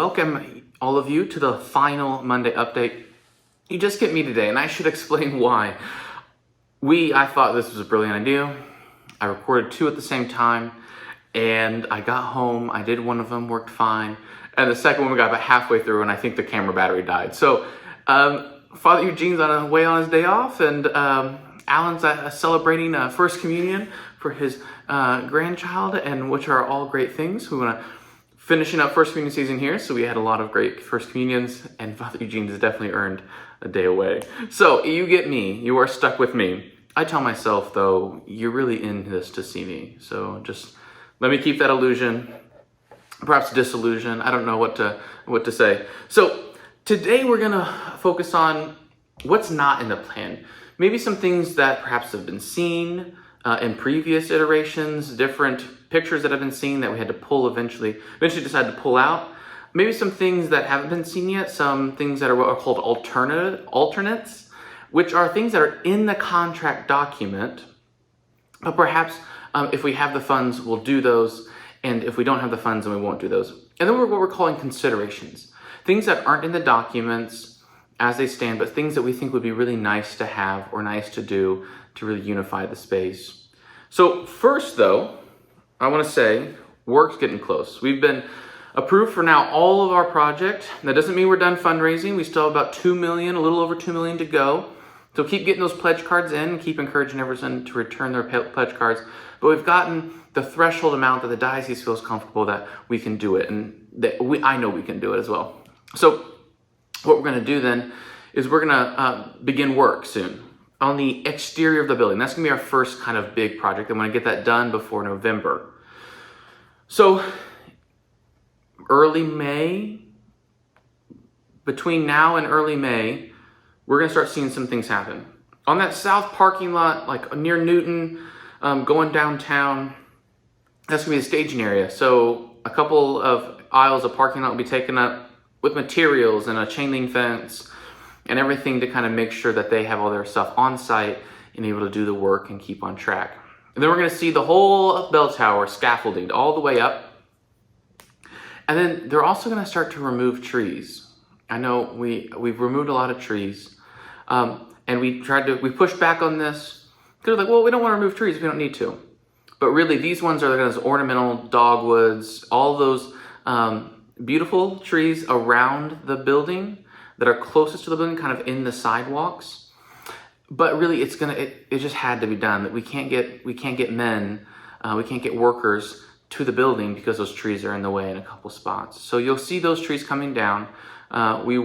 welcome all of you to the final Monday update. You just get me today, and I should explain why. I thought this was a brilliant idea. I recorded two at the same time, and I got home, I did one of them, worked fine, and the second one we got about halfway through, and I think the camera battery died. So, Father Eugene's on his way on his day off, and Alan's celebrating First Communion for his grandchild, and which are all great things. We want to finishing up First Communion season here, so we had a lot of great First Communions, and Father Eugene has definitely earned a day away. So you get me, you are stuck with me. I tell myself though, you're really in this to see me. So just let me keep that illusion, perhaps disillusion. I don't know what to say. So today we're gonna focus on what's not in the plan. Maybe some things that perhaps have been seen in previous iterations, different pictures that have been seen that we had to pull eventually decided to pull out. Maybe some things that haven't been seen yet, some things that are what are called alternates, which are things that are in the contract document, but perhaps if we have the funds, we'll do those, and if we don't have the funds, then we won't do those. And then what we're calling considerations, things that aren't in the documents as they stand, but things that we think would be really nice to have or nice to do to really unify the space. So first though, I want to say work's getting close. We've been approved for now all of our project. That doesn't mean we're done fundraising. We still have about 2 million, a little over 2 million to go. So keep getting those pledge cards in, keep encouraging everyone to return their pledge cards. But we've gotten the threshold amount that the diocese feels comfortable that we can do it, and I know we can do it as well. So what we're going to do then is we're going to begin work soon on the exterior of the building. That's going to be our first kind of big project. I'm going to get that done before November. So early May, between now and early May, we're going to start seeing some things happen. On that south parking lot, like near Newton, going downtown, that's going to be the staging area. So a couple of aisles of parking lot will be taken up with materials and a chain link fence and everything to kind of make sure that they have all their stuff on site and able to do the work and keep on track. And then we're going to see the whole bell tower scaffolded all the way up. And then they're also going to start to remove trees. I know we've removed a lot of trees, and we pushed back on this. They're like, well, we don't want to remove trees. We don't need to. But really, these ones are those ornamental dogwoods, all those beautiful trees around the building that are closest to the building, kind of in the sidewalks. But really, it just had to be done. That we can't get workers to the building because those trees are in the way in a couple spots. So you'll see those trees coming down. We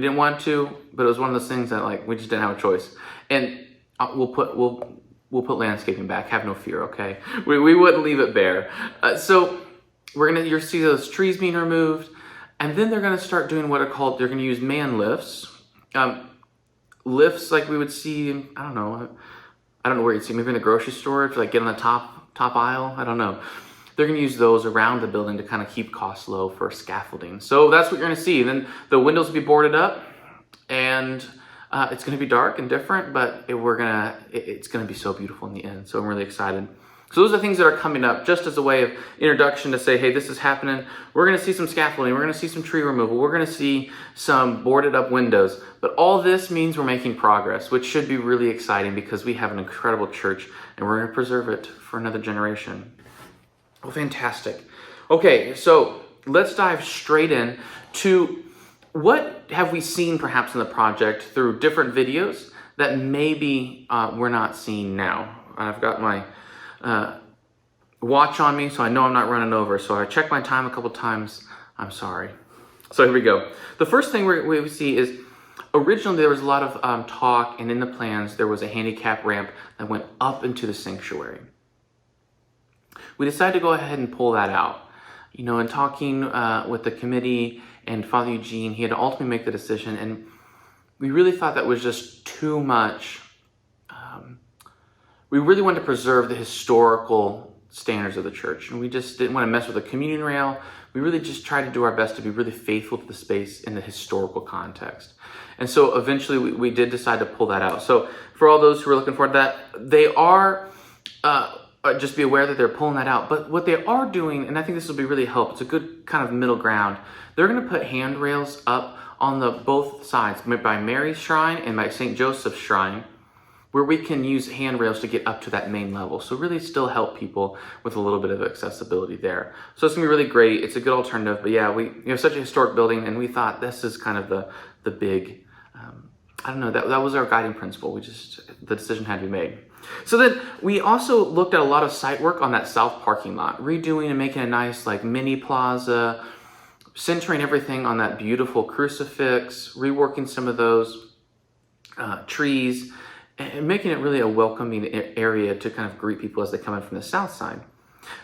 didn't want to, but it was one of those things that we just didn't have a choice. And we'll put landscaping back. Have no fear, okay? We wouldn't leave it bare. So you'll see those trees being removed, and then they're gonna start doing what are called. They're gonna use man lifts. Lifts like we would see, I don't know where you'd see, maybe in the grocery store to get on the top aisle, I don't know. They're gonna use those around the building to kind of keep costs low for scaffolding. So that's what you're gonna see. Then the windows will be boarded up, and it's gonna be dark and different, but it's gonna be so beautiful in the end. So I'm really excited. So those are the things that are coming up, just as a way of introduction to say, hey, this is happening. We're gonna see some scaffolding, we're gonna see some tree removal, we're gonna see some boarded up windows. But all this means we're making progress, which should be really exciting because we have an incredible church and we're gonna preserve it for another generation. Oh, fantastic. Okay, so let's dive straight in to what have we seen perhaps in the project through different videos that maybe we're not seeing now. I've got my watch on me, so I know I'm not running over. So I checked my time a couple times. I'm sorry. So here we go. The first thing we see is originally there was a lot of talk, and in the plans there was a handicap ramp that went up into the sanctuary. We decided to go ahead and pull that out. In talking with the committee and Father Eugene, he had to ultimately make the decision, and we really thought that was just too much. We really wanted to preserve the historical standards of the church, and we just didn't want to mess with the communion rail. We really just tried to do our best to be really faithful to the space in the historical context. And so eventually we did decide to pull that out. So for all those who are looking forward to that, they are just be aware that they're pulling that out. But what they are doing, and I think this will be really helpful, it's a good kind of middle ground. They're going to put handrails up on the both sides by Mary's shrine and by St. Joseph's shrine, where we can use handrails to get up to that main level. So really still help people with a little bit of accessibility there. So it's gonna be really great. It's a good alternative, but yeah, we have such a historic building, and we thought this is kind of the big, I don't know, that was our guiding principle. The decision had to be made. So then we also looked at a lot of site work on that south parking lot, redoing and making a nice like mini plaza, centering everything on that beautiful crucifix, reworking some of those trees, and making it really a welcoming area to kind of greet people as they come in from the south side.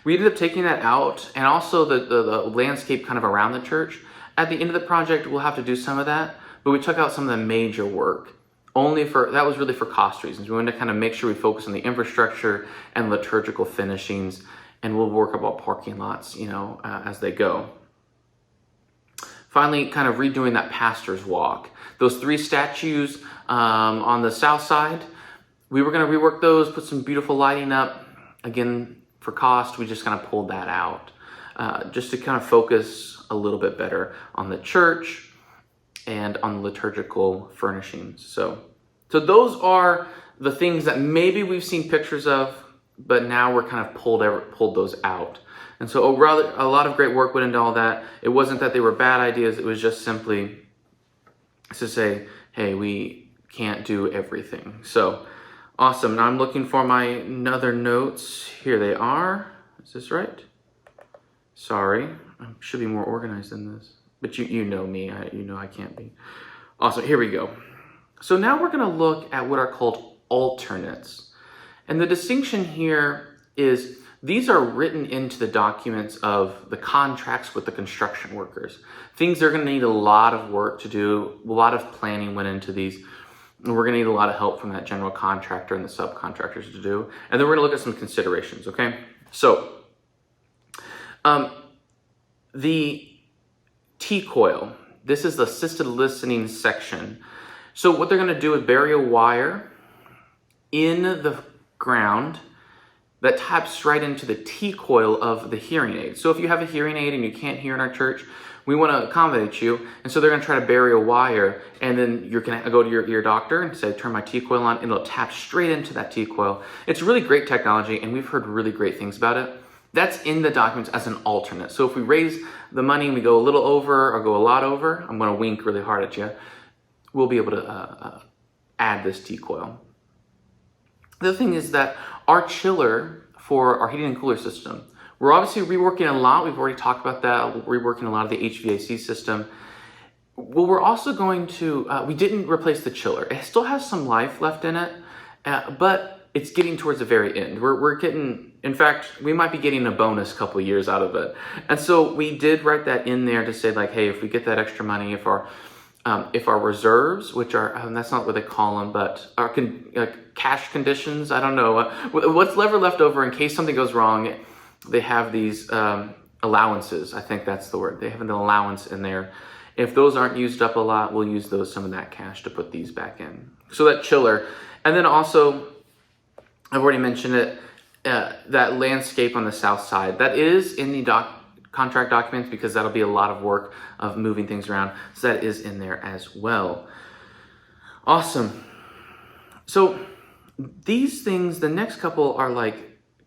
We ended up taking that out, and also the landscape kind of around the church. At the end of the project, we'll have to do some of that, but we took out some of the major work. That was really for cost reasons. We wanted to kind of make sure we focus on the infrastructure and liturgical finishings, and we'll work about parking lots, as they go. Finally, kind of redoing that pastor's walk. Those 3 statues on the south side, we were going to rework those, put some beautiful lighting up. Again, for cost, we just kind of pulled that out just to kind of focus a little bit better on the church and on the liturgical furnishings. So those are the things that maybe we've seen pictures of, but now we're kind of pulled those out. And so a lot of great work went into all that. It wasn't that they were bad ideas. It was just simply to say, hey, we can't do everything. So awesome. Now I'm looking for my other notes. Here they are. Is this right? Sorry. I should be more organized than this. But you know me. I can't be. Awesome. Here we go. So now we're going to look at what are called alternates. And the distinction here is these are written into the documents of the contracts with the construction workers. Things they're going to need a lot of work to do, a lot of planning went into these, and we're going to need a lot of help from that general contractor and the subcontractors to do. And then we're going to look at some considerations, okay? So, the T-coil, this is the assisted listening section. So what they're going to do is bury a wire in the ground that taps right into the T-coil of the hearing aid. So if you have a hearing aid and you can't hear in our church, we want to accommodate you. And so they're going to try to bury a wire, and then you're going to go to your ear doctor and say, turn my T-coil on, and it'll tap straight into that T-coil. It's really great technology, and we've heard really great things about it. That's in the documents as an alternate. So if we raise the money and we go a little over or go a lot over, I'm going to wink really hard at you, we'll be able to add this T-coil. The other thing is that our chiller for our heating and cooler system, we're obviously reworking a lot. We've already talked about that, reworking a lot of the HVAC system. Well, we're also going to, we didn't replace the chiller. It still has some life left in it, but it's getting towards the very end. We're getting, in fact, we might be getting a bonus couple years out of it. And so we did write that in there to say like, hey, if we get that extra money, if our reserves, which are, that's not what they call them, but our cash conditions, I don't know, what's left over in case something goes wrong, they have these allowances. I think that's the word. They have an allowance in there. If those aren't used up a lot, we'll use some of that cash to put these back in. So that chiller. And then also, I've already mentioned it, that landscape on the south side, that is in the contract documents because that'll be a lot of work of moving things around. So that is in there as well. Awesome. So these things, the next couple are like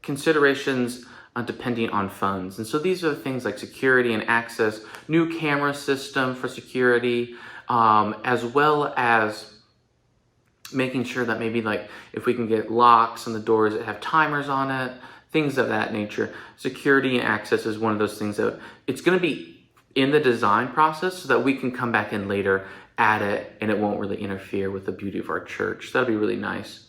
considerations depending on funds. And so these are things like security and access, new camera system for security, as well as making sure that maybe like if we can get locks on the doors that have timers on it, things of that nature. Security and access is one of those things that it's going to be in the design process so that we can come back in later, add it, and it won't really interfere with the beauty of our church. So that'll be really nice.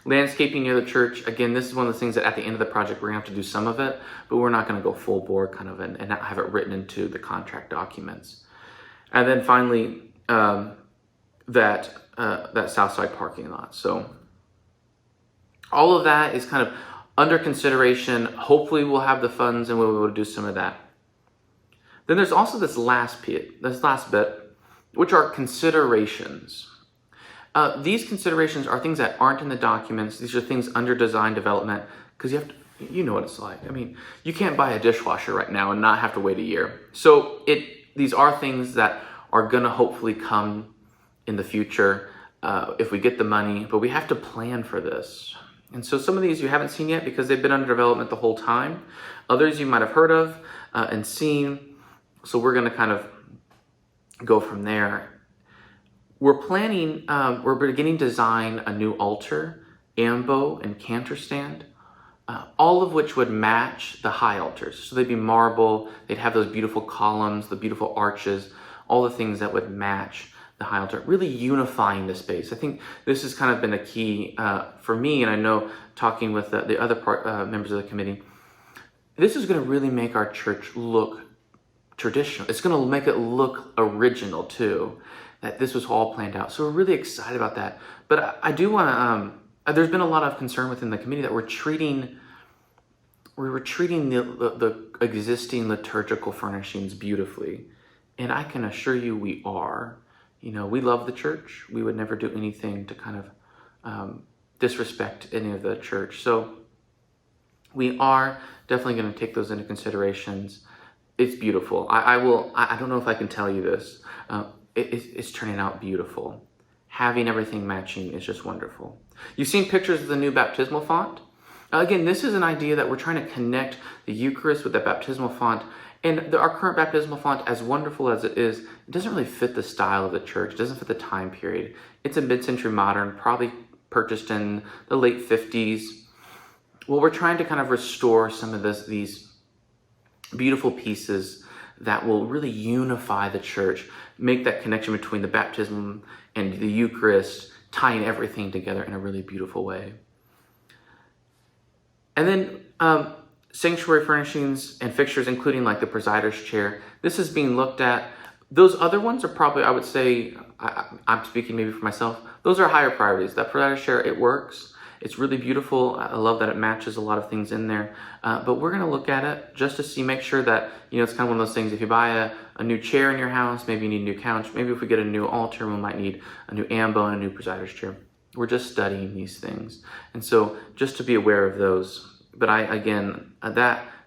Landscaping near the church, again, this is one of the things that at the end of the project, we're going to have to do some of it, but we're not going to go full bore kind of and not have it written into the contract documents. And then finally, that south side parking lot. So all of that is kind of under consideration. Hopefully we'll have the funds and we'll be able to do some of that. Then there's also this last bit, which are considerations. These considerations are things that aren't in the documents. These are things under design development because you know what it's like. I mean, you can't buy a dishwasher right now and not have to wait a year. So these are things that are gonna hopefully come in the future if we get the money, but we have to plan for this. And so some of these you haven't seen yet because they've been under development the whole time. Others you might have heard of and seen. So we're gonna kind of go from there. We're planning, we're beginning to design a new altar, ambo, and cantor stand, all of which would match the high altars. So they'd be marble, they'd have those beautiful columns, the beautiful arches, all the things that would match the high altar, really unifying the space. I think this has kind of been a key for me, and I know talking with the other members of the committee, this is gonna really make our church look traditional. It's gonna make it look original too, that this was all planned out. So we're really excited about that. But I do wanna, there's been a lot of concern within the committee that we're treating the existing liturgical furnishings beautifully. And I can assure you we are. You know, we love the church. We would never do anything to kind of disrespect any of the church. So we are definitely gonna take those into considerations. It's beautiful. I don't know if I can tell you this. It's turning out beautiful. Having everything matching is just wonderful. You've seen pictures of the new baptismal font. Again, this is an idea that we're trying to connect the Eucharist with the baptismal font. And our current baptismal font, as wonderful as it is, it doesn't really fit the style of the church. It doesn't fit the time period. It's a mid-century modern, probably purchased in the late 50s. Well, we're trying to kind of restore some of these beautiful pieces that will really unify the church, make that connection between the baptism and the Eucharist, tying everything together in a really beautiful way. And then sanctuary furnishings and fixtures, including like the presider's chair. This is being looked at. Those other ones are probably, I would say, I'm speaking maybe for myself, those are higher priorities. That presider's chair, it works. It's really beautiful. I love that it matches a lot of things in there. But we're gonna look at it just to see, make sure that, you know, it's kind of one of those things, if you buy a new chair in your house, maybe you need a new couch, maybe if we get a new altar, we might need a new ambo and a new presider's chair. We're just studying these things. And so just to be aware of those. But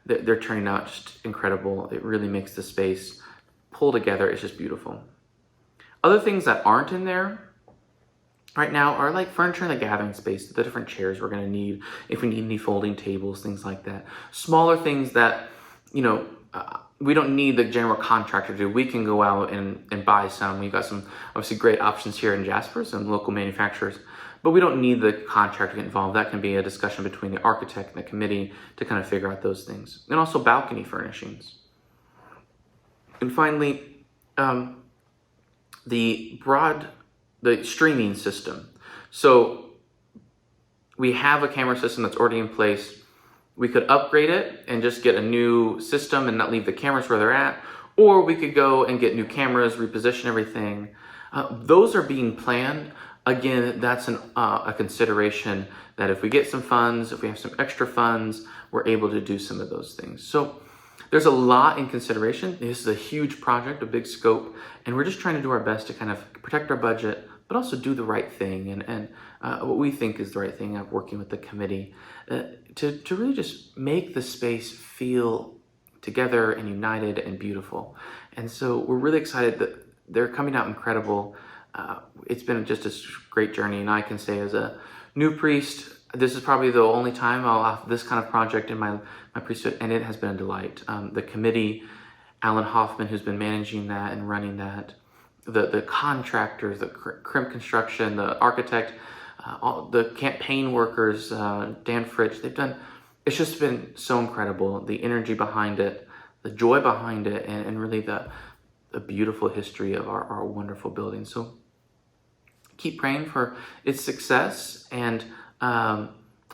they're turning out just incredible. It really makes the space pull together. It's just beautiful. Other things that aren't in there right now are like furniture in the gathering space, the different chairs we're gonna need, if we need any folding tables, things like that. Smaller things that, you know, we don't need the general contractor to do. We can go out and buy some. We've got some obviously great options here in Jasper, some local manufacturers, but we don't need the contractor to get involved. That can be a discussion between the architect and the committee to kind of figure out those things. And also balcony furnishings. And finally, the streaming system. So we have a camera system that's already in place. We could upgrade it and just get a new system and not leave the cameras where they're at, or we could go and get new cameras, reposition everything. Those are being planned. Again, that's a consideration that if we get some funds, if we have some extra funds, we're able to do some of those things. So there's a lot in consideration. This is a huge project, a big scope, and we're just trying to do our best to kind of protect our budget, but also do the right thing and what we think is the right thing, working with the committee to really just make the space feel together and united and beautiful. And so we're really excited that they're coming out incredible. It's been just a great journey, and I can say as a new priest, this is probably the only time I'll have this kind of project in my priesthood, and it has been a delight. The committee, Alan Hoffman, who's been managing that and running that, the contractors, the Crimp Construction, the architect, all the campaign workers, Dan Fritsch, it's just been so incredible. The energy behind it, the joy behind it, and really the beautiful history of our wonderful building. So keep praying for its success, and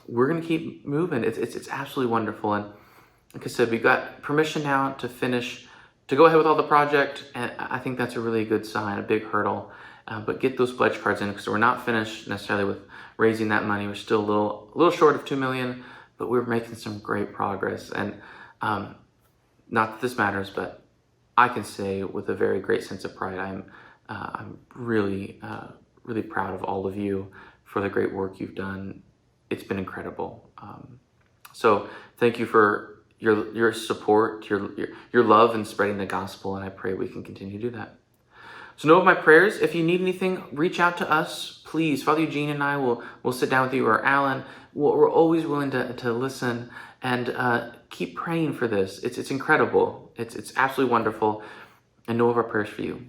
we're gonna keep moving. It's absolutely wonderful. And like I said, we got permission now to go ahead with all the project, and I think that's a really good sign, a big hurdle. But get those pledge cards in, because we're not finished necessarily with raising that money. We're still a little short of $2 million, but we're making some great progress. And not that this matters, but I can say with a very great sense of pride, I'm really proud of all of you for the great work you've done. It's been incredible. So thank you for your support, your love in spreading the gospel, and I pray we can continue to do that. So know of my prayers. If you need anything, reach out to us, please. Father Eugene and I will sit down with you, or Alan. We're always willing to listen and keep praying for this. It's incredible. It's absolutely wonderful. And know of our prayers for you.